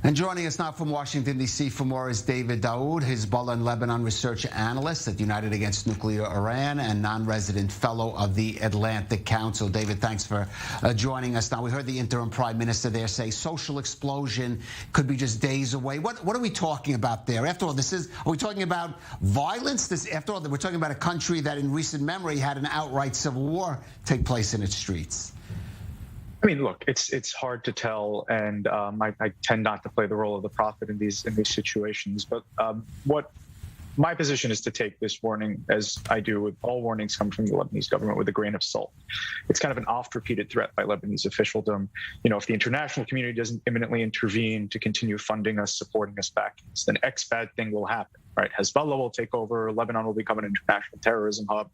And joining us now from Washington, D.C. for more is David Daoud, Hezbollah and Lebanon research analyst at United Against Nuclear Iran and non-resident fellow of the Atlantic Council. David, thanks for joining us. Now, we heard the interim prime minister there say social explosion could be just days away. What are we talking about there? After all, are we talking about violence? After all, we're talking about a country that in recent memory had an outright civil war take place in its streets. I mean, look, it's hard to tell, and I tend not to play the role of the prophet in these situations. But what my position is to take this warning, as I do with all warnings come from the Lebanese government, with a grain of salt. It's kind of an oft-repeated threat by Lebanese officialdom. You know, if the international community doesn't imminently intervene to continue funding us, supporting us back, then X bad thing will happen, right? Hezbollah will take over, Lebanon will become an international terrorism hub,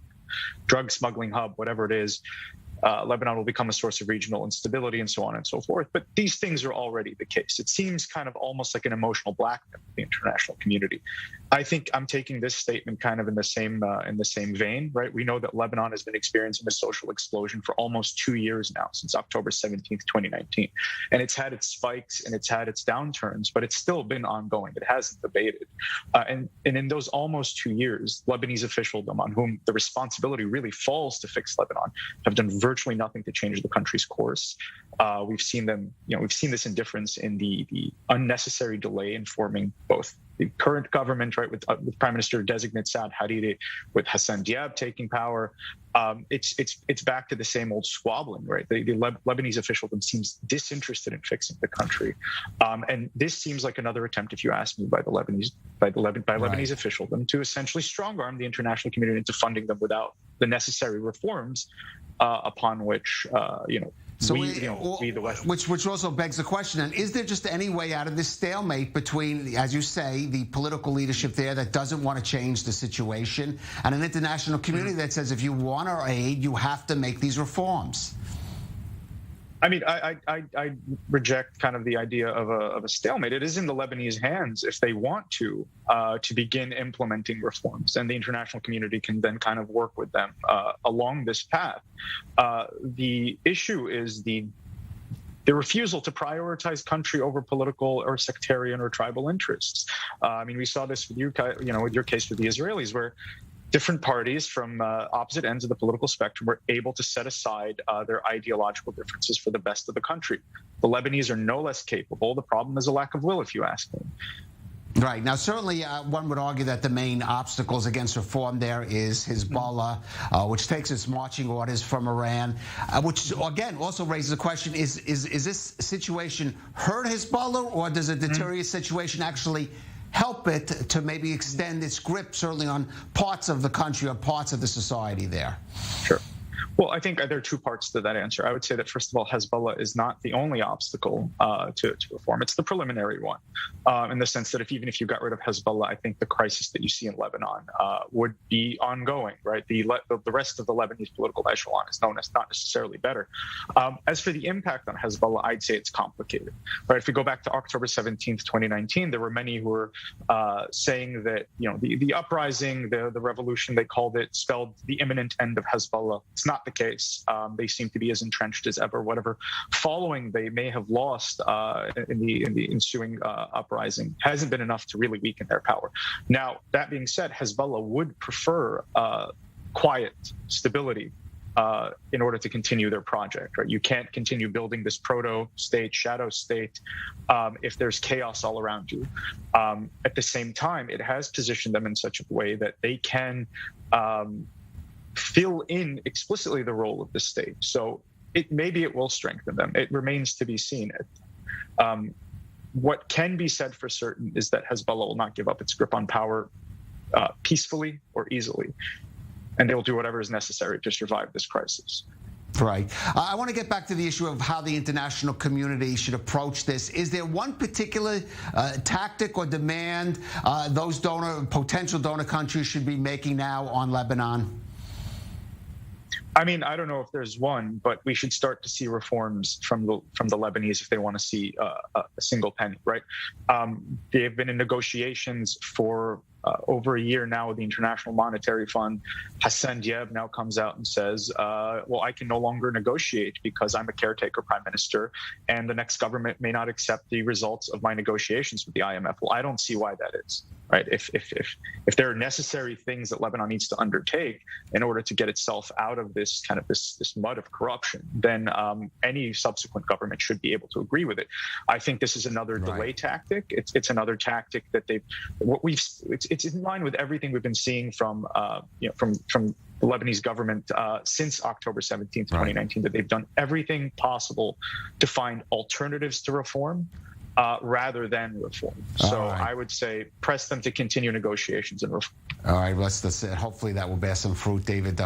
drug smuggling hub, whatever it is. Lebanon will become a source of regional instability and so on and so forth. But these things are already the case. It seems kind of almost like an emotional blackmail of the international community. I think I'm taking this statement kind of in the same vein, right? We know that Lebanon has been experiencing a social explosion for almost 2 years now, since October 17th, 2019. And it's had its spikes and it's had its downturns, but it's still been ongoing. It hasn't abated. And in those almost 2 years, Lebanese officialdom, on whom the responsibility really falls to fix Lebanon, have done virtually nothing to change the country's course. We've seen this indifference in the unnecessary delay in forming both the current government, right, with Prime Minister designate Saad Hariri, with Hassan Diab taking power. It's back to the same old squabbling, right? The Lebanese officialdom seems disinterested in fixing the country, and this seems like another attempt, if you ask me, by Lebanese officialdom to essentially strong arm the international community into funding them without the necessary reforms upon which we the West. Which also begs the question: and is there just any way out of this stalemate between, as you say, the political leadership there that doesn't want to change the situation, and an international community that says if you want our aid, you have to make these reforms? I mean, I reject kind of the idea of a stalemate. It is in the Lebanese hands, if they want to begin implementing reforms, and the international community can then kind of work with them along this path. The issue is the refusal to prioritize country over political or sectarian or tribal interests. I mean, we saw this with with your case with the Israelis, where different parties from opposite ends of the political spectrum were able to set aside their ideological differences for the best of the country. The Lebanese are no less capable. The problem is a lack of will, if you ask me. Right. Now, certainly one would argue that the main obstacles against reform there is Hezbollah, which takes its marching orders from Iran, which, again, also raises the question, is this situation hurt Hezbollah, or does a deteriorated situation actually help it to maybe extend its grip, certainly on parts of the country or parts of the society there? Sure. Well, I think there are two parts to that answer. I would say that, first of all, Hezbollah is not the only obstacle to reform. It's the preliminary one, in the sense that even if you got rid of Hezbollah, I think the crisis that you see in Lebanon would be ongoing, right? The rest of the Lebanese political echelon is known as not necessarily better. As for the impact on Hezbollah, I'd say it's complicated, right? If we go back to October 17th, 2019, there were many who were saying that, the uprising, the revolution, they called it, spelled the imminent end of Hezbollah. It's not the case. They seem to be as entrenched as ever. Whatever following they may have lost in the ensuing uprising hasn't been enough to really weaken their power. Now, that being said, Hezbollah would prefer quiet stability in order to continue their project. Right? You can't continue building this proto-state, shadow state, if there's chaos all around you. At the same time, it has positioned them in such a way that they can fill in explicitly the role of the state. So maybe it will strengthen them. It remains to be seen. What can be said for certain is that Hezbollah will not give up its grip on power peacefully or easily, and they will do whatever is necessary to survive this crisis. Right. I want to get back to the issue of how the international community should approach this. Is there one particular tactic or demand those potential donor countries should be making now on Lebanon? I mean, I don't know if there's one, but we should start to see reforms from the Lebanese if they want to see a single penny, right? They have been in negotiations for over a year now with the International Monetary Fund. Hassan Diab now comes out and says, well, I can no longer negotiate because I'm a caretaker prime minister, and the next government may not accept the results of my negotiations with the IMF. Well, I don't see why that is, right? If there are necessary things that Lebanon needs to undertake in order to get itself out of this kind of this mud of corruption, then any subsequent government should be able to agree with it. I think this is another delay tactic. It's another tactic that it's in line with everything we've been seeing from the Lebanese government since October 17th, 2019, that they've done everything possible to find alternatives to reform rather than reform. So I would say press them to continue negotiations and reform. All right, let's hopefully that will bear some fruit, David.